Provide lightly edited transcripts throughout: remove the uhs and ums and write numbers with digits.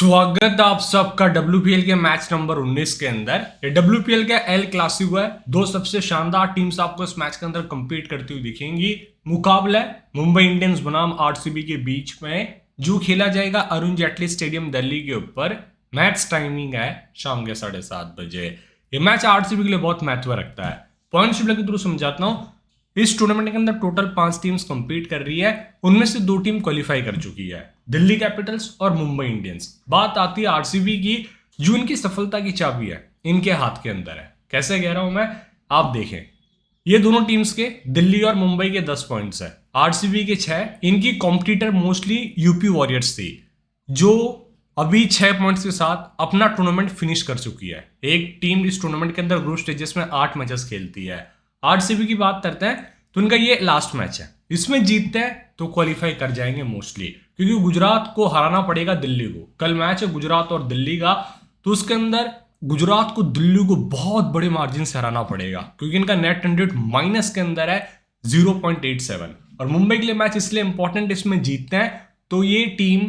स्वागत है आप सबका WPL के मैच नंबर 19 के अंदर। ये WPL का एल क्लासिको है। दो सबसे शानदार टीम्स आपको इस मैच के अंदर compete करती हुई दिखेंगी। मुकाबला है मुंबई इंडियंस बनाम RCB के बीच में, जो खेला जाएगा अरुण जेटली स्टेडियम दिल्ली के ऊपर। मैच टाइमिंग है शाम के 7:30 बजे। ये मैच RCB के लिए बहुत महत्व रखता है। पॉइंट टेबल के थ्रू समझाता हूँ। इस टूर्नामेंट के अंदर टोटल 5 टीम्स कंपीट कर रही है, उनमें से 2 टीम क्वालिफाई कर चुकी है, दिल्ली कैपिटल्स और मुंबई इंडियंस। बात आती है RCB की, जो इनकी सफलता की चाबी है इनके हाथ के अंदर है। कैसे कह रहा हूं मैं, आप देखें। ये दोनों टीम्स के, दिल्ली और मुंबई के 10 पॉइंट्स है, RCB के 6। इनकी कॉम्पिटिटर मोस्टली यूपी वॉरियर्स थी, जो अभी 6 पॉइंट्स के साथ अपना टूर्नामेंट फिनिश कर चुकी है। एक टीम इस टूर्नामेंट के अंदर ग्रुप स्टेजेस में 8 मैचेस खेलती है। RCB की बात करते हैं तो उनका ये लास्ट मैच है, इसमें जीतते हैं तो क्वालिफाई कर जाएंगे मोस्टली, क्योंकि गुजरात को हराना पड़ेगा दिल्ली को। कल मैच है गुजरात और दिल्ली का, तो उसके अंदर गुजरात को दिल्ली को बहुत बड़े मार्जिन से हराना पड़ेगा, क्योंकि इनका नेट रन रेट माइनस के अंदर है 0.87। और मुंबई के लिए मैच इसलिए इंपॉर्टेंट, इसमें जीतते हैं तो ये टीम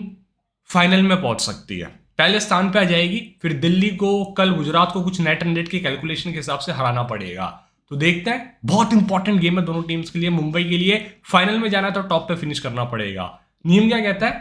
फाइनल में पहुंच सकती है, पहले स्थान पे आ जाएगी। फिर दिल्ली को कल गुजरात को कुछ नेट रन रेट की कैलकुलेशन के हिसाब से हराना पड़ेगा। तो देखते हैं, बहुत इंपॉर्टेंट गेम है दोनों टीम्स के लिए। मुंबई के लिए फाइनल में जाना है तो टॉप पे फिनिश करना पड़ेगा। नियम क्या कहता है,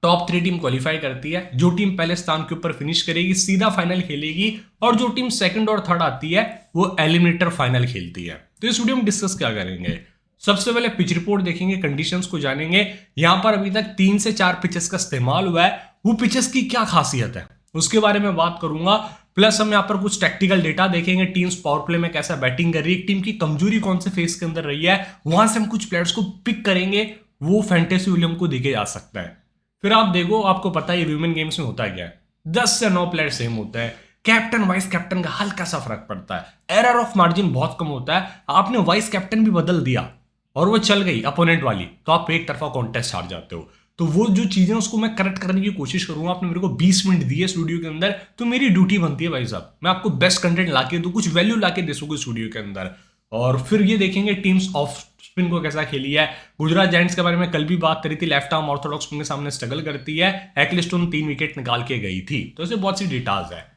टॉप 3 टीम क्वालिफाई करती है। जो टीम पहले स्थान के ऊपर फिनिश करेगी सीधा फाइनल खेलेगी, और जो टीम सेकंड और थर्ड आती है वो एलिमिनेटर फाइनल खेलती है। तो इस वीडियो में डिस्कस क्या करेंगे, सबसे पहले पिच रिपोर्ट देखेंगे, कंडीशंस को जानेंगे। यहां पर अभी तक 3 से 4 पिचेस का इस्तेमाल हुआ है, वो पिचेस की क्या खासियत है उसके बारे में बात करूंगा। प्लस हम यहाँ पर कुछ टेक्टिकल डेटा देखेंगे, टीम्स पावर प्ले में कैसा बैटिंग कर रही है, टीम की कमजोरी कौन से फेस के अंदर रही है, वहां से हम कुछ प्लेयर्स को पिक करेंगे, वो फैंटेसी विलियम को देखे जा सकता है। फिर आप देखो, आपको पता है ह्यूमन गेम्स में होता क्या है, 10 से 9 प्लेयर सेम होते हैं, कैप्टन वाइस कैप्टन का हल्का सा फर्क पड़ता है, एरर ऑफ मार्जिन बहुत कम होता है। आपने वाइस कैप्टन भी बदल दिया और वो चल गई अपोनेंट वाली, तो आप एक तरफा कॉन्टेस्ट हार जाते हो। तो वो जो चीजें उसको मैं करेक्ट करने की कोशिश करूंगा। आपने मेरे को 20 मिनट दिए स्टूडियो के अंदर, तो मेरी ड्यूटी बनती है भाई साहब, मैं आपको बेस्ट कंटेंट लाके दूं, कुछ वैल्यू लाके दे सकूं स्टूडियो के अंदर। और फिर ये देखेंगे टीम्स ऑफ स्पिन को कैसा खेली है। गुजरात जायंट्स के बारे में कल भी बात करी थी, लेफ्ट आर्म ऑर्थोडॉक्स स्पिन के सामने स्ट्रगल करती है, एक्लिस्टोन 3 विकेट निकाल के गई थी। तो ऐसे बहुत सी डिटेल्स है।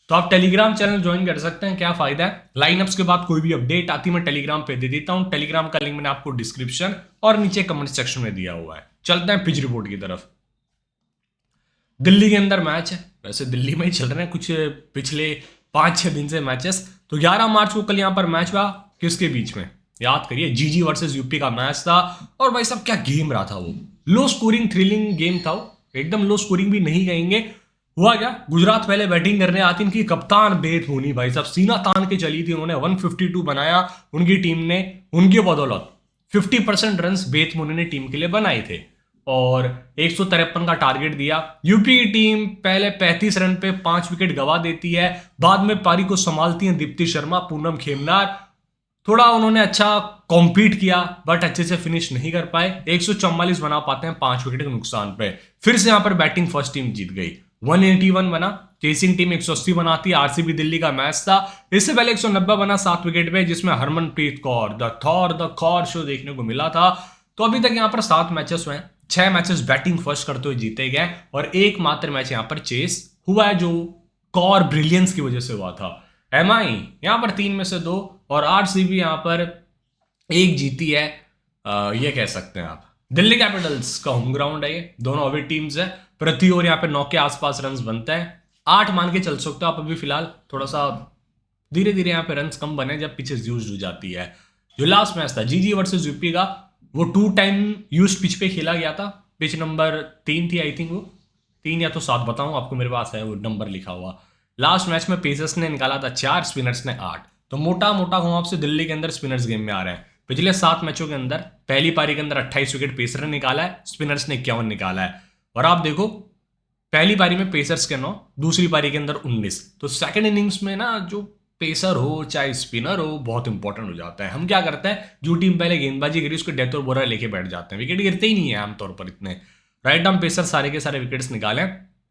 तो आप टेलीग्राम चैनल ज्वाइन कर सकते हैं। क्या फायदा है, लाइनअप्स के बाद कोई भी अपडेट आती है मैं टेलीग्राम पे दे देता हूं। टेलीग्राम का लिंक मैंने आपको डिस्क्रिप्शन और नीचे कमेंट सेक्शन में दिया हुआ है। चलते हैं पिच रिपोर्ट की तरफ। दिल्ली के अंदर मैच है, वैसे दिल्ली में ही चल रहे हैं कुछ पिछले 5-6 दिन से मैचेस। तो 11 मार्च को कल यहाँ पर मैच हुआ, किसके बीच में याद करिए, जीजी वर्सेस यूपी का मैच था। और भाई साहब क्या गेम रहा था वो, लो स्कोरिंग थ्रिलिंग गेम था वो, एकदम लो स्कोरिंग भी नहीं कहेंगे। हुआ क्या, गुजरात पहले बैटिंग करने आती, इनकी कप्तान बेत होनी भाई साहब सीना तान के चली थी, उन्होंने 152 बनाया उनकी टीम ने, उनकी बदौलत 50% रन बेत मुनी ने टीम के लिए बनाए थे और 153 का टारगेट दिया। यूपी की टीम पहले 35 रन पे 5 विकेट गवा देती है, बाद में पारी को संभालती हैं दीप्ति शर्मा, पूनम खेमनार। थोड़ा उन्होंने अच्छा कॉम्पीट किया बट अच्छे से फिनिश नहीं कर पाए, 144 बना पाते हैं 5 विकेट के नुकसान पे। फिर से यहां पर बैटिंग फर्स्ट टीम जीत गई, 181 बना, चेसिंग टीम 180 बनाती है। RCB दिल्ली का मैच था, इससे पहले 190 बना 7 विकेट पे, जिसमें हरमनप्रीत कौर द कौर शो देखने को मिला था। तो अभी तक यहाँ पर 7 मैचेस हुए हैं, 6 मैचेस बैटिंग फर्स्ट करते हुए जीते गए और एकमात्र मैच यहाँ पर चेस हुआ है जो कौर ब्रिलियंस की वजह से हुआ था। MI यहाँ पर 3 में से 2 और RCB यहाँ पर 1 जीती है। ये कह सकते हैं आप, दिल्ली कैपिटल्स का होम ग्राउंड है, ये दोनों अवे टीम्स है। प्रति ओवर यहाँ पे 9 के आसपास रन्स बनते हैं, 8 मान के चल सकते हो आप अभी फिलहाल। थोड़ा सा धीरे धीरे यहाँ पे रन्स कम बने जब पिचेस यूज हो जाती है। जो लास्ट मैच था जीजी वर्सेस यूपी का, वो 2 टाइम यूज पिच पे खेला गया था। पिच नंबर 3 थी आई थिंक, वो 3 या तो 7 बताऊं आपको, मेरे पास है वो नंबर लिखा हुआ। लास्ट मैच में पेसर्स ने निकाला था 4, स्पिनर्स ने 8। तो मोटा मोटा कहूं आपसे, दिल्ली के अंदर स्पिनर्स गेम में आ रहे हैं। पिछले 7 मैचों के अंदर पहली पारी के अंदर 28 विकेट पेसर ने निकाला है, स्पिनर्स ने 51 निकाला है। और आप देखो, पहली पारी में पेसर्स के 9, दूसरी पारी के अंदर 19। तो सेकंड इनिंग्स में ना जो पेसर हो चाहे स्पिनर हो बहुत इंपॉर्टेंट हो जाता है। हम क्या करते हैं, जो टीम पहले गेंदबाजी करी उसको डेथ और बोरा लेके बैठ जाते हैं, विकेट गिरते ही नहीं है आमतौर पर इतने। राइट आर्म पेसर सारे के सारे विकेट्स निकाले,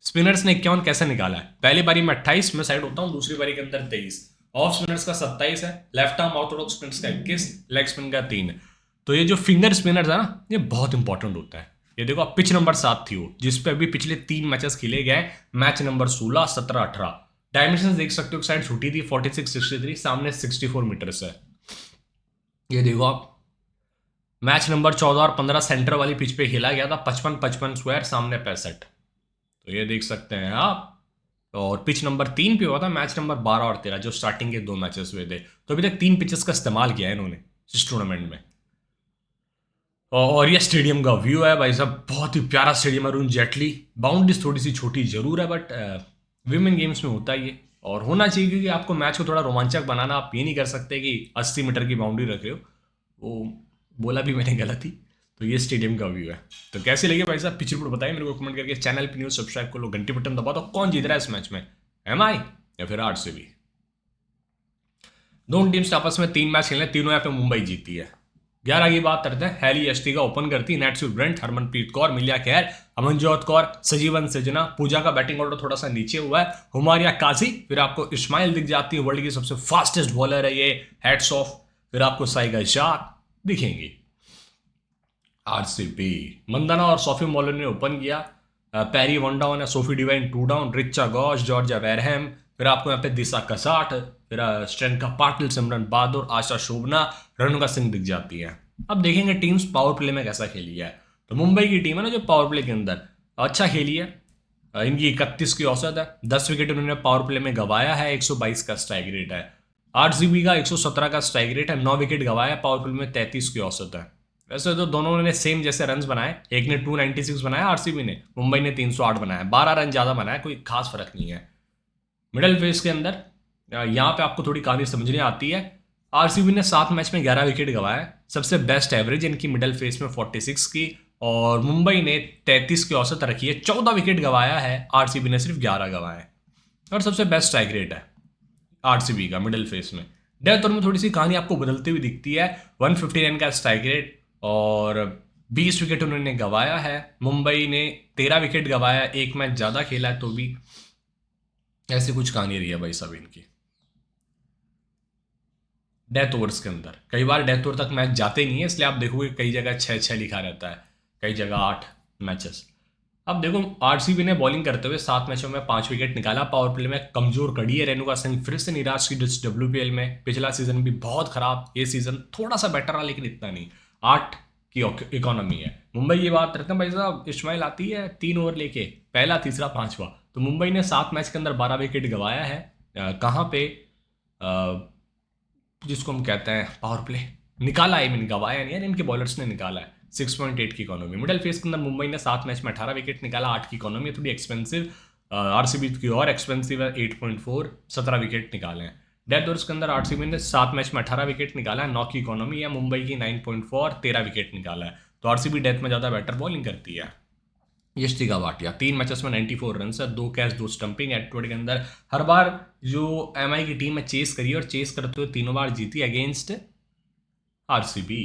स्पिनर्स ने 51 कैसे निकाला है, पहली बारी में 28 में साइड होता हूँ, दूसरी बारी के अंदर 23। ऑफ स्पिनर्स का 27 है, लेफ्ट आर्म ऑर्थोडॉक्स स्पिनर्स का 21, लेग स्पिन का 3। तो ये जो फिंगर स्पिनर्स है ना, ये बहुत इंपॉर्टेंट होता है। ये देखो पिच नंबर 7 थी वो, जिसपे अभी पिछले 3 मैचेस खेले गए। Match number 16, 17, 18। डायमेंशन देख सकते हो, साइड छोटी थी 46, 63, सामने 64 मीटर है। ये देखो आप, मैच नंबर 14 और 15 सेंटर वाली पिच पे खेला गया था, 55-55 स्क्वायर, सामने 65। तो ये देख सकते हैं आप। और पिच नंबर 3 पे हुआ था मैच नंबर 12 और 13, जो स्टार्टिंग के 2 मैचेस हुए थे। तो अभी तक 3 पिचेस का इस्तेमाल किया है इन्होंने इस टूर्नामेंट में। और ये स्टेडियम का व्यू है भाई साहब, बहुत ही प्यारा स्टेडियम है अरुण जेटली। बाउंड्रीज थोड़ी सी छोटी जरूर है, बट विमेन गेम्स में होता ही है और होना चाहिए, क्योंकि आपको मैच को थोड़ा रोमांचक बनाना। आप ये नहीं कर सकते कि 80 मीटर की बाउंड्री रख रहे हो, वो बोला भी मैंने गलत ही। तो ये स्टेडियम का व्यू है। तो कैसे लगे भाई साहब पिच रिपोर्ट बताइए मेरे को कमेंट करके। चैनल पे न्यूज सब्सक्राइब कर लो, घंटी बटन दबा दो। कौन जीत रहा है इस मैच में, एमआई या फिर आरसीबी? दोनों टीम्स आपस में 3 मैच खेले, तीनों यहाँ पे मुंबई जीती है। 11 की बात करते हैं। हैली एस्टिगा ओपन करती है, नेट ब्रेंट, हरमनप्रीत कौर, मिलिया खैर, अमनजोत कौर, सजीवन सजना। पूजा का बैटिंग ऑर्डर थोड़ा सा नीचे हुआ है। हुमारिया काजी, फिर आपको इस्माइल दिख जाती है, वर्ल्ड की सबसे फास्टेस्ट बॉलर है ये, हेड्स ऑफ। फिर आपको साइगा शाह दिखेंगी। आरसीबी मंदाना और सोफी मॉलर ने ओपन किया। पैरी 1 डाउन है, Sophie Devine 2 down, Richa gosh, Georgia Wareham. फिर आपको यहाँ पे दिशा कसाट, फिर स्ट्रेंका पाटिल, सिमरन बहादुर, आशा शोभना, रेणुका सिंह दिख जाती है। अब देखेंगे टीम्स पावर प्ले में कैसा खेली है। तो मुंबई की टीम है ना, जो पावर प्ले के अंदर अच्छा खेली है। इनकी 31 की औसत है, 10 विकेट उन्होंने पावर प्ले में गवाया है, 122 का स्ट्राइक रेट है। आरसीबी का 117 का स्ट्राइक रेट है, 9 विकेट गवाया, पावर प्ले में 33 की औसत है। वैसे तो दोनों ने सेम जैसे रन्स बनाए, एक ने 296 बनाया आरसीबी ने, मुंबई ने 308 बनाया, 12 रन ज़्यादा बनाया, कोई खास फर्क नहीं है। मिडल फेज के अंदर यहाँ पे आपको थोड़ी कहानी समझने आती है। आरसीबी ने 7 मैच में 11 विकेट गवाए, सबसे बेस्ट एवरेज इनकी मिडल फेज में 46 की। और मुंबई ने 33 की औसत रखी है, 14 विकेट गवाया है, आरसीबी ने सिर्फ 11 गवाए। और सबसे बेस्ट स्ट्राइक रेट है आरसीबी का मिडल फेज में। डेथ ओवर में थोड़ी सी कहानी आपको बदलती हुई दिखती है, 159 का स्ट्राइक रेट और 20 विकेट उन्होंने गवाया है। मुंबई ने 13 विकेट गवाया, एक मैच ज़्यादा खेला है, तो भी ऐसी कुछ कहानी रही है भाई साहब इनकी। डेथ ओवर्स के अंदर कई बार डेथ ओवर तक मैच जाते नहीं है, इसलिए आप देखोगे कई जगह 6-6 लिखा रहता है, कई जगह 8 मैचेस। अब देखो आरसीबी ने बॉलिंग करते हुए 7 मैचों में 5 विकेट निकाला, पावर प्ले में कमजोर कड़ी है। रेणुका सिंह फिर से निराश की डब्ल्यूपीएल में, पिछला सीजन भी बहुत खराब, ये सीजन थोड़ा सा बेटर रहा लेकिन इतना नहीं। 8 की इकोनॉमी है। मुंबई ये बात करते हैं भाई साहब, इस्माइल आती है 3 ओवर लेके, पहला, तीसरा, 5वां। तो मुंबई ने 7 मैच के अंदर 12 विकेट गवाया है। कहाँ पे जिसको हम कहते हैं पावर प्ले निकाला है, मैंने गवाया नहीं है, इनके बॉलर्स ने निकाला है। 6.8 की इकोनॉमी। मिडल फेज के अंदर मुंबई ने 7 मैच में 18 विकेट निकाला, 8 की इकोनॉमी है, थोड़ी एक्सपेंसिव। आरसीबी की और एक्सपेंसिव है, 8.4, 17 विकेट निकाले हैं। डेथ ओवर्स के अंदर आरसीबी ने 7 मैच में 18 विकेट निकाला है, 9 की इकोनॉमी है। मुंबई की 9.4, 13 विकेट निकाला है। तो आरसीबी डेथ में ज़्यादा बेटर बॉलिंग करती है। यष्टिका भाटिया 3 मैचेस में 94 रन है, 2 कैच, 2 स्टंपिंग। एटवर्ड के अंदर हर बार जो एमआई की टीम है चेस करी और चेस करते हुए 3 बार जीती अगेंस्ट आरसीबी,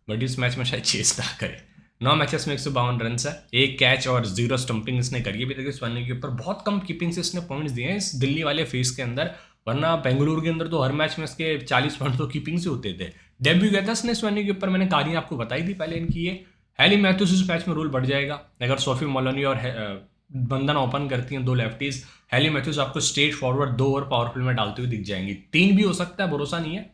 बट इस मैच में शायद चेस ना करे। 9 मैचेस में 152 रन है, 1 कैच और 0 स्टंपिंग इसने करी है। अभी तक इस वनडे के ऊपर बहुत कम कीपिंग से इसने पॉइंट्स दिए हैं इस दिल्ली वाले फेस के अंदर, वरना बेंगलुरु के अंदर तो हर मैच में इसके 40 पॉइंट तो कीपिंग से होते थे। डेब्यू किया था इसने इस वनडे के ऊपर, मैंने कहानी आपको बताई थी पहले इनकी ये। हैली मैथ्यूज इस मैच में रोल बढ़ जाएगा अगर सोफी मोलोनी और बंदना ओपन करती हैं, 2 लेफ्टीज। हैली मैथ्यूज आपको straight forward 2 over power play में डालते हुए दिख जाएंगी, 3 भी हो सकता है, भरोसा नहीं है।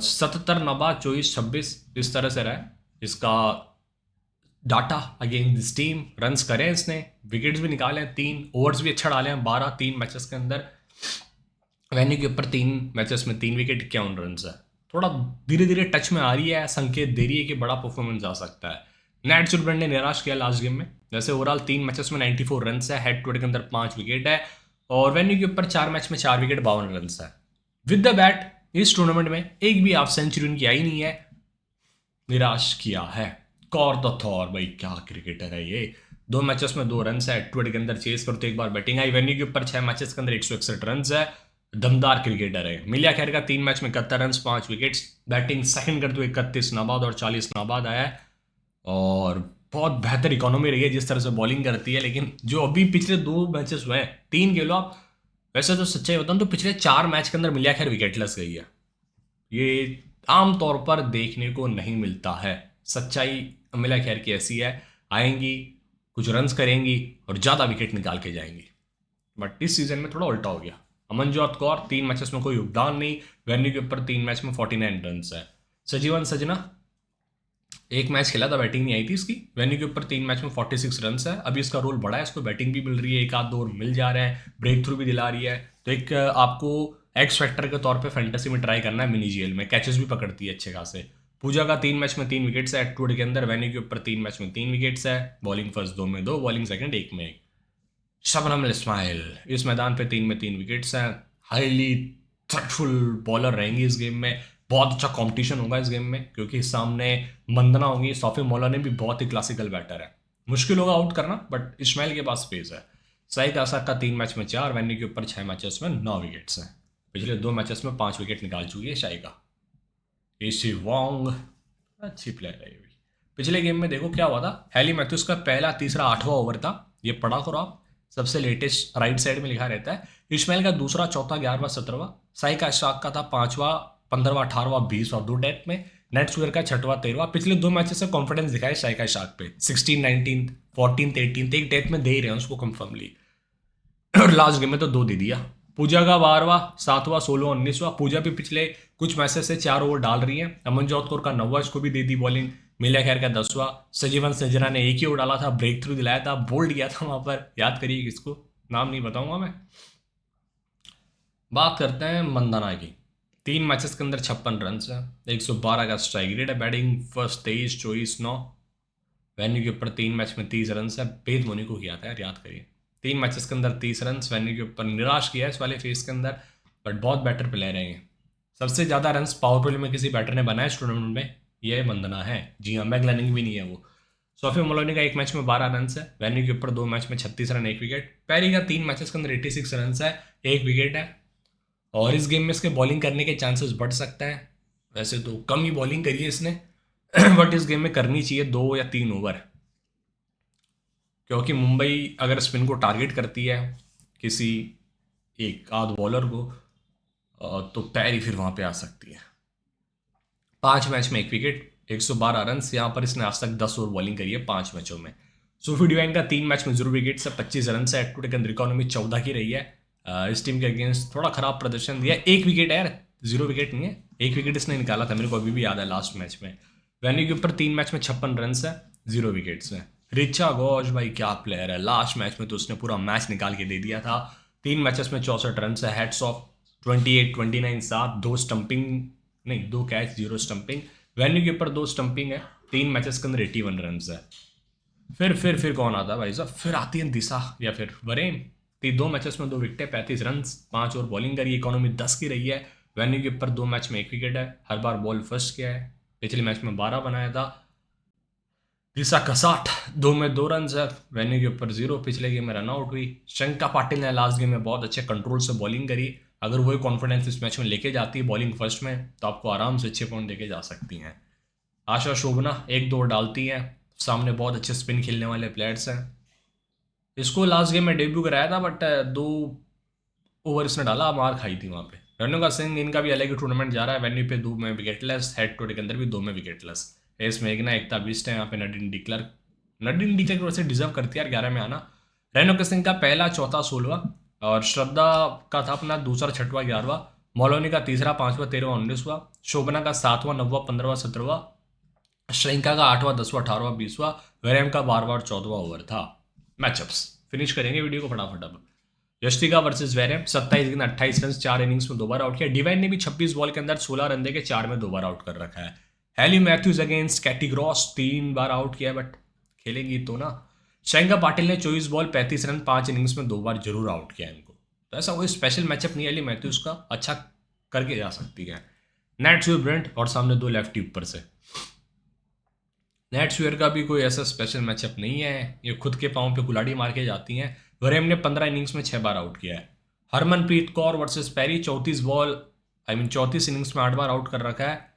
77, 90, 24, 26 इस तरह से रहा है इसका data against this team. Runs करे इसने, विकेट्स भी निकाले हैं 3, ओवर्स भी अच्छा डाले हैं 12, 3 मैचेस के अंदर। वेन्यू के ऊपर 3 मैचेस में 3 विकेट, 51 रन है। थोड़ा धीरे धीरे टच में आ रही है, संकेत दे रही है कि बड़ा परफॉर्मेंस आ सकता है। नेट ब्रेंट ने निराश किया लास्ट गेम में। जैसे ओवरऑल 3 मैचेस में 94 रन है, हेड टू हेड के अंदर 5 विकेट है और वेन्यू के ऊपर 4 मैच में 4 विकेट, 52 रन है। विद द बैट इस टूर्नामेंट में एक भी हाफ सेंचुरी उनकी आई नहीं है, निराश किया है। कौर द थॉर भाई क्या क्रिकेटर है ये। 2 मैचेस में 2 रन है, हेड टू हेड के अंदर चेस करते एक बार बैटिंग आई। वेन्यू के ऊपर 6 मैचेस के अंदर 161 रन है, दमदार क्रिकेटर है। मिलिया खैर का 3 मैच में 71 रन, 5 विकेट्स। बैटिंग सेकंड करते हुए 31 नाबाद और 40 नाबाद आया है और बहुत बेहतर इकोनॉमी रही है जिस तरह से बॉलिंग करती है। लेकिन जो अभी पिछले 2 मैचेस हुए हैं, 3 खेलो आप, वैसे तो सच्चाई बताऊं तो पिछले 4 मैच के अंदर मिलिया खैर विकेटलेस गई है। ये आमतौर पर देखने को नहीं मिलता है, सच्चाई मिलिया खैर की ऐसी है। आएंगी, कुछ रन्स करेंगी और ज़्यादा विकेट निकाल के जाएंगी। बट इस सीजन में थोड़ा उल्टा हो गया। अमनजोत कौर 3 मैचेस में कोई योगदान नहीं, वेन्यू के ऊपर 3 मैच में 49 रन है। सजीवन सजना एक मैच खेला था, बैटिंग नहीं आई थी इसकी, वेन्यू के ऊपर 3 मैच में 46 रन है। अभी इसका रोल बड़ा है, इसको बैटिंग भी मिल रही है, एक आध दो मिल जा रहे हैं, ब्रेक थ्रू भी दिला रही है। तो एक आपको एक्स फैक्टर के तौर पे फैंटेसी में ट्राई करना है। मिनी जीएल में कैचेस भी पकड़ती है अच्छे खासे। पूजा का 3 मैच में 3 विकेट्स है टूर के अंदर, वेन्यू के ऊपर 3 मैच में 3 विकेट्स है। बॉलिंग फर्स्ट 2 में 2, बॉलिंग सेकंड 1 में 1। शबनम इस्माइल इस मैदान पे 3 में 3 विकेट्स हैं। हाईली थ्रेटफुल बॉलर रहेंगी इस गेम में, बहुत अच्छा कंपटीशन होगा इस गेम में, क्योंकि सामने मंदना होंगी। सोफी मौलानी भी बहुत ही क्लासिकल बैटर है, मुश्किल होगा आउट करना, बट इस्माइल के पास स्पेस है। साइक आसाक का 3 मैच में 4, वेन्यू के ऊपर 6 मैचेस में 9 विकेट्स हैं। पिछले 2 मैचेस में 5 विकेट निकाल चुकी है शाइका। एसी वोंग अच्छी प्लेयर है ये भी। पिछले गेम में देखो क्या हुआ था, हैली मैथ्यूज का पहला तीसरा 8वां ओवर था, ये पढ़ा करो आप, सबसे लेटेस्ट राइट साइड में लिखा रहता है। इस्माइल का दूसरा चौथा 11वां 17वां, साइक आशाक का था 5वां 15वां 18वां 20वां 2 डेथ में, नेट स्क्वेयर का 6वां 13वां। पिछले 2 मैचेस से कॉन्फिडेंस दिखाया साइक आशाक पे, 16 19 14 18 एक डेथ में दे ही रहे हैं उसको कंफर्मली, और लास्ट गेम में तो 2 दे दिया। पूजा का 12वां 7वां 16वां 19वां, पूजा भी पिछले कुछ मैचेस से 4 ओवर डाल रही है। अमनजोत कौर का 9वां, इसको भी दे दी बॉलिंग। मिलिया खैर का 10वां, सजीवन सजरा ने एक ही ओवर डाला था, ब्रेक थ्रू दिलाया था, बोल्ड किया था वहां पर, याद करिए किसको, नाम नहीं बताऊंगा मैं। बात करते हैं मंदाना की। 3 मैचेस के अंदर 56 रन है, 112 का स्ट्राइक रेट है, बैटिंग फर्स्ट 23 24 9, वेन्यू के ऊपर 3 मैच में 30 रन है। बेद मोनी को किया था यार, याद करिए। 3 मैचेस के अंदर 30 रन, वेन्यू के ऊपर निराश किया है इस वाले फेस के अंदर, बट बहुत बेटर प्लेयर है ये। सबसे ज़्यादा रन पावर प्ले में किसी बैटर ने बनाया इस टूर्नामेंट में, ये मंदना है। जी हाँ, मैगलैनिंग भी नहीं है वो। सोफी मोलोनी का 1 मैच में 12 रन है, वेन्यू के ऊपर 2 मैच में 36 रन 1 विकेट। पैरी का 3 मैचेस के अंदर 86 रन है, 1 विकेट है। और इस गेम में इसके बॉलिंग करने के चांसेस बढ़ सकते हैं, वैसे तो कम ही बॉलिंग करी है इसने बट इस गेम में करनी चाहिए 2 या 3 ओवर, क्योंकि मुंबई अगर स्पिन को टारगेट करती है किसी एक आध बॉलर को, तो पैरी फिर वहाँ पे आ सकती है। 5 मैच में 1 विकेट, 112 रन, यहाँ पर इसने आज तक 10 ओवर बॉलिंग करी है 5 मैचों में। सोफी डिवाइन का 3 मैच में 0 विकेट से 25 रन से, एट टू टेकन इकोनॉमी 14 की रही है। इस टीम के अगेंस्ट थोड़ा खराब प्रदर्शन दिया, 1 विकेट है यार, 0 विकेट नहीं है, 1 विकेट इसने निकाला था, मेरे को अभी भी याद है लास्ट मैच में। वेन्यू के ऊपर 3 मैच में 56 रन है, 0 विकेट्स में। रिचा घोष भाई क्या प्लेयर है, लास्ट मैच में तो उसने पूरा मैच निकाल के दे दिया था। 3 मैचेस में 64 रन है, हेड्स ऑफ 28 29 7, 2 स्टंपिंग नहीं 2 कैच 0 स्टंपिंग। वेन्यू के ऊपर 2 स्टंपिंग है, 3 मैचेस के अंदर 81 रन है। फिर कौन आता है भाई साहब, फिर आती है दिशा या फिर वरेन। 2 मैचेस में 2 विकेट, 35 रन, 5 ओवर बॉलिंग करी, इकोनॉमी 10 की रही है। वेन्यू के ऊपर 2 मैच में 1 विकेट है, हर बार बॉल फर्स्ट किया है, पिछले मैच में 12 बनाया था। दिशा का 60, 2 में 2 रन है, वेन्यू के ऊपर 0, पिछले गेम में रन आउट हुई। शंका पाटिल ने लास्ट गेम में बहुत अच्छे कंट्रोल से बॉलिंग करी, अगर वही कॉन्फिडेंस इस मैच में लेके जाती है बॉलिंग फर्स्ट में, तो आपको आराम से अच्छे पॉइंट देके जा सकती हैं। आशा शोभना 1-2 डालती हैं, सामने बहुत अच्छे स्पिन खेलने वाले प्लेयर्स हैं। इसको लास्ट गेम में डेब्यू कराया था, बट 2 ओवर इसने डाला, मार खाई थी वहाँ पे। रेणुका सिंह, इनका भी अलग ही टूर्नामेंट जा रहा है, वेन्यू पे 2 में विकेटलेस, हेड टू के अंदर भी 2 में विकेटलेस। एस मेघना, एकता बिस्ट है यहाँ पे, नडिन डिक्लर वैसे डिजर्व करती है यार 11 में आना। रेणुका सिंह का पहला चौथा 16वां, और श्रद्धा का था अपना दूसरा 6वां 11वां, मौलोनी का तीसरा 5वां 13वां 19वां, शोभना का 7वां 9वां 15वां 17वां, श्रृंका का 8वां 10वां 18वां 20वां, वैरम का 12वां 14वां ओवर था। मैचअप्स फिनिश करेंगे वीडियो को फटाफट अब। यष्टिका वर्सेस वैरम, 27 गेंद 28 रन, 4 इनिंग्स में 2 बार आउट किया। डिवाइन ने भी 26 बॉल के अंदर 16 रन देके 4 में 2 बार आउट कर रखा है। Hayley Matthews against Katie Cross 3 बार आउट किया, बट खेलेंगी तो ना। शंका पाटिल ने 24 बॉल 35 रन 5 इनिंग्स में 2 बार जरूर आउट किया इनको, तो ऐसा कोई स्पेशल मैचअप नहीं है हैली मैथ्यूज का, अच्छा करके जा सकती है। नेट स्वीयर ब्रेंट और सामने 2 लेफ्टी ऊपर से। नेट स्वीयर का भी कोई ऐसा स्पेशल मैचअप नहीं है, ये खुद के पाँव पे कुल्हाड़ी मार के जाती हैं। वरेम ने 15 इनिंग्स में 6 बार आउट किया है। हरमनप्रीत कौर वर्सेस पैरी 34 इनिंग्स में 8 बार आउट कर रखा है,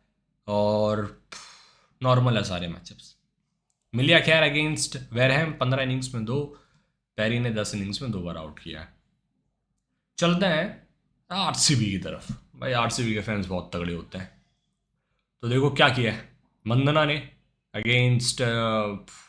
और नॉर्मल है सारे मैचअप्स। मिलिया खैर अगेंस्ट वेरहम 15 इनिंग्स में 2, पैरी ने 10 इनिंग्स में 2 बार आउट किया है। चलते हैं आरसीबी की तरफ। भाई आरसीबी के फैंस बहुत तगड़े होते हैं, तो देखो क्या किया है मंदना ने, अगेंस्ट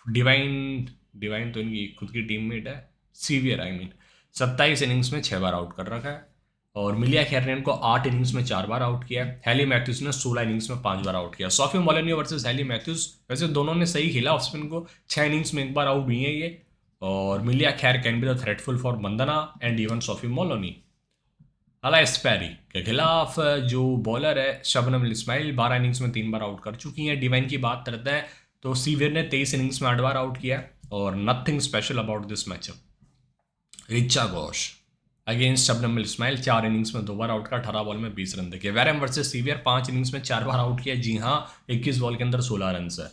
डिवाइन। डिवाइन तो इनकी खुद की टीममेट है, सीवियर आई मीन। 27 इनिंग्स में 6 बार आउट कर रखा है। और मिलिया खैर ने इनको 8 इनिंग्स में 4 बार आउट किया है। हैली मैथ्यूज ने 16 इनिंग्स में 5 बार आउट किया। सोफी मोलिनो वर्सेस हैली मैथ्यूज, वैसे दोनों ने सही खेला ऑफ स्पिन को, 6 इनिंग्स में 1 बार आउट हुई है ये। और Amelia Kerr can be the threatful for Bandana and even Sophie Molineux. अला एस्पैरी के खिलाफ जो बॉलर है शबनम इस्माइल, 12 इनिंग्स में 3 बार आउट कर चुकी हैं। डिवाइन की बात करते हैं तो सीवियर ने 23 इनिंग्स में 8 बार आउट किया है। और nothing special about this matchup. Richa Ghosh against Shabnim Ismail, 4 innings में 2 बार आउट का, 18 बॉल में 20 रन देखे। वैरम वर्सेस सीवियर, 5 इनिंग्स में 4 बार आउट किया। जी हाँ, 21 बॉल के अंदर 16 रन है।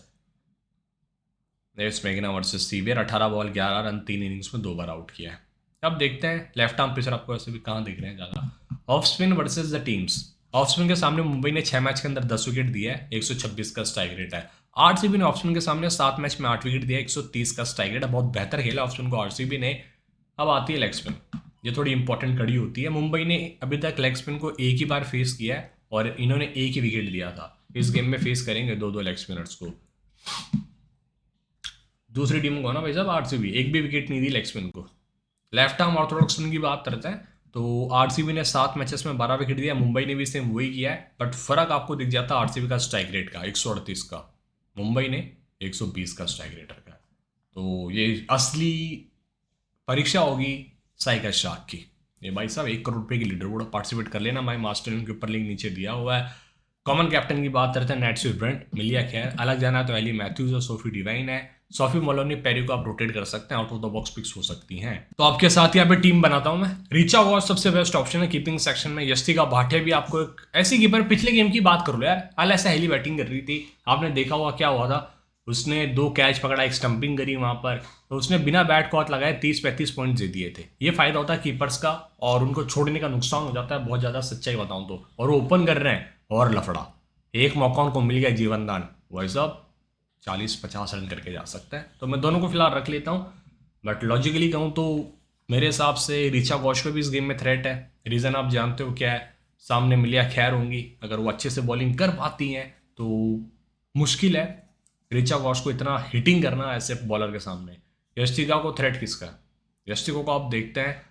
मेगना versus severe, 18 ball 11 run, 3 innings में 2 बार आउट किया है। अब देखते हैं लेफ्ट आर्म पिचर आपको ऐसे भी कहाँ दिख रहे हैं ज़्यादा। Off spin versus the teams. Off spin के सामने मुंबई ने 6 मैच के अंदर 10 विकेट दिया है, 126 का स्ट्राइक रेट है। आरसीबी ने ऑफ स्पिन के सामने 7 मैच में 8 विकेट दिया, 130 का स्ट्राइक रेट है। बहुत बेहतर खेला ऑफ स्पिन को आरसीबी ने। अब आती है लेग स्पिन, ये थोड़ी इंपॉर्टेंट कड़ी होती है। मुंबई ने अभी तक लेग स्पिन को एक ही बार फेस किया है और इन्होंने एक ही विकेट दिया था। इस गेम में फेस करेंगे 2-2 लेग स्पिनर्स को। दूसरी टीम को ना भाई साहब आरसीबी, एक भी विकेट नहीं दी लेग स्पिन को। लेफ्ट आर्म ऑर्थोडॉक्स स्पिन की बात करते हैं तो आरसीबी ने 7 मैचेस में 12 विकेट दिया, मुंबई ने भी सेम वही किया है। बट फर्क आपको दिख जाता है आरसीबी का स्ट्राइक रेट का, 138 का, मुंबई ने 120 का स्ट्राइक रेट रखा है। तो ये असली परीक्षा होगी साइका शार्क की। ये भाई साहब 1 करोड़ रुपए की लीडर बोर्ड पार्टिसिपेट कर लेना। माई मास्टर के ऊपर लिंक नीचे दिया हुआ है। कॉमन कैप्टन की बात करते हैं नेटस्यू ब्रेंट, मिलिया खैर। अलग जाना है तो एली मैथ्यूज और सोफी डिवाइन है। सोफी मोलोनी, पेरी को आप रोटेट कर सकते हैं, out of the box picks हो सकती हैं। तो आपके साथ यहाँ पे टीम बनाता हूं मैं। रिचा वॉस सबसे बेस्ट ऑप्शन है कीपिंग सेक्शन में। यस्टिका भाटिया भी आपको एक ऐसी कीपर, पिछले गेम की बात करो यार, अल ऐसा हेली बैटिंग कर रही थी, आपने देखा हुआ क्या हुआ था। उसने 2 कैच पकड़ा, एक स्टंपिंग करी वहां पर, तो उसने बिना बैट को हाथ लगाए 30-35 पॉइंट दे दिए थे। ये फायदा होता है कीपर्स का, और उनको छोड़ने का नुकसान हो जाता है बहुत ज्यादा, सच्चाई बताऊं तो। और वो ओपन कर रहे हैं और लफड़ा, एक मौका उनको मिल गया जीवन दान, वही सब 40-50 रन करके जा सकता है। तो मैं दोनों को फिलहाल रख लेता हूँ। बट लॉजिकली कहूँ तो मेरे हिसाब से रिचा घोष पे भी इस गेम में थ्रेट है। रीज़न आप जानते हो क्या है, सामने मिलिया खैर होंगी, अगर वो अच्छे से बॉलिंग कर पाती हैं तो मुश्किल है रिचा घोष को इतना हिटिंग करना ऐसे बॉलर के सामने। यस्टिका को थ्रेट किसका है? यस्टिका को आप देखते हैं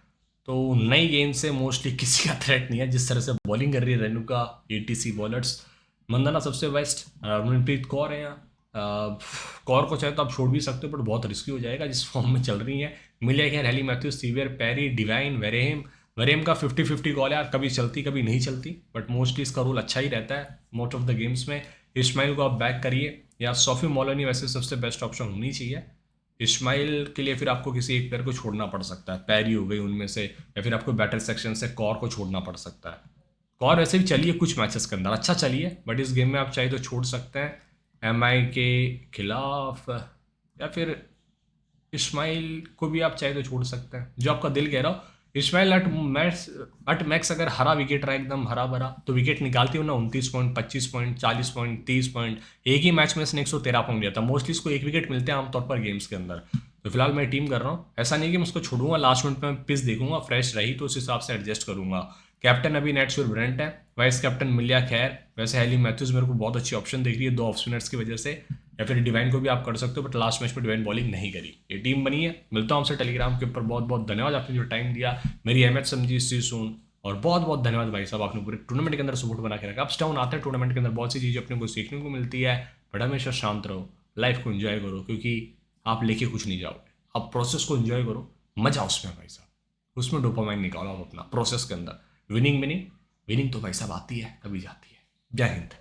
तो नई गेंद से मोस्टली किसी का थ्रेट नहीं है, जिस तरह से बॉलिंग कर रही है रेणुका, एटीसी बॉलर्स। मंदना सबसे बेस्ट, मनप्रीत कौर है यहाँ। कौर को चाहे तो आप छोड़ भी सकते हो, बट बहुत रिस्की हो जाएगा जिस फॉर्म में चल रही है। मिलिया खैर, Hayley Matthews, Sciver, Perry, Devine, Wareham. Wareham का 50-50 कॉल है यार, कभी चलती कभी नहीं चलती, बट मोस्टली इसका रोल अच्छा ही रहता है मोस्ट ऑफ द गेम्स में। इस्माइल को आप बैक करिए, या सोफी मोलोनी वैसे सबसे बेस्ट ऑप्शन होनी चाहिए। इस्माइल के लिए फिर आपको किसी एक प्लेयर को छोड़ना पड़ सकता है, पैरी हो गई उनमें से, या फिर आपको बैटर सेक्शन से कौर को छोड़ना पड़ सकता है। कौर वैसे भी चलिए कुछ मैचेस के अंदर अच्छा चलिए, बट इस गेम में आप चाहे तो छोड़ सकते हैं एमआई के खिलाफ, या फिर इस्माइल को भी आप चाहे तो छोड़ सकते हैं, जो आपका दिल कह रहा हो। इस्माइल अट मैक्स अगर हरा विकेट रहा एकदम हरा भरा तो विकेट निकालती हो ना 29 पॉइंट, 25 पॉइंट, 40 पॉइंट, 30 पॉइंट। एक ही मैच में इसने 113 पॉइंट लिया था। मोस्टली इसको एक विकेट मिलते हैं आमतौर पर गेम्स के अंदर। तो फिलहाल मैं टीम कर रहा हूँ, ऐसा नहीं कि मैं उसको छोड़ूंगा, लास्ट मिनट में पिच देखूंगा, फ्रेश रही तो उस हिसाब से एडजस्ट करूंगा। कैप्टन अभी नेटस्यूर ब्रेंट है, वाइस कैप्टन मिलिया खैर। वैसे हैली मैथ्यूज मेरे को बहुत अच्छी ऑप्शन दिख रही है 2 ऑफ स्पिनर्स की वजह से, या फिर डिवाइन को भी आप कर सकते हो, बट लास्ट मैच में डिवाइन बॉलिंग नहीं करी। ये टीम बनी है। मिलता हूँ आपसे टेलीग्राम के ऊपर। बहुत बहुत धन्यवाद आपने जो टाइम दिया, मेरी अहमियत समझी, सी सून। और बहुत बहुत धन्यवाद भाई साहब, आपने पूरे टूर्नामेंट के अंदर सपोर्ट बना के रखा। अप्स डाउन आते हैं टूर्नामेंट के अंदर, बहुत सी चीज़ें अपने को सीखने को मिलती है, बट हमेशा शांत रहो, लाइफ को एंजॉय करो, क्योंकि आप लेके कुछ नहीं जाओगे। आप प्रोसेस को एंजॉय करो, मजा उसमें भाई साहब, उसमें डोपामाइन निकालो आप अपना प्रोसेस के अंदर। विनिंग तो भाई साहब आती है, कभी जाती है। जय हिंद।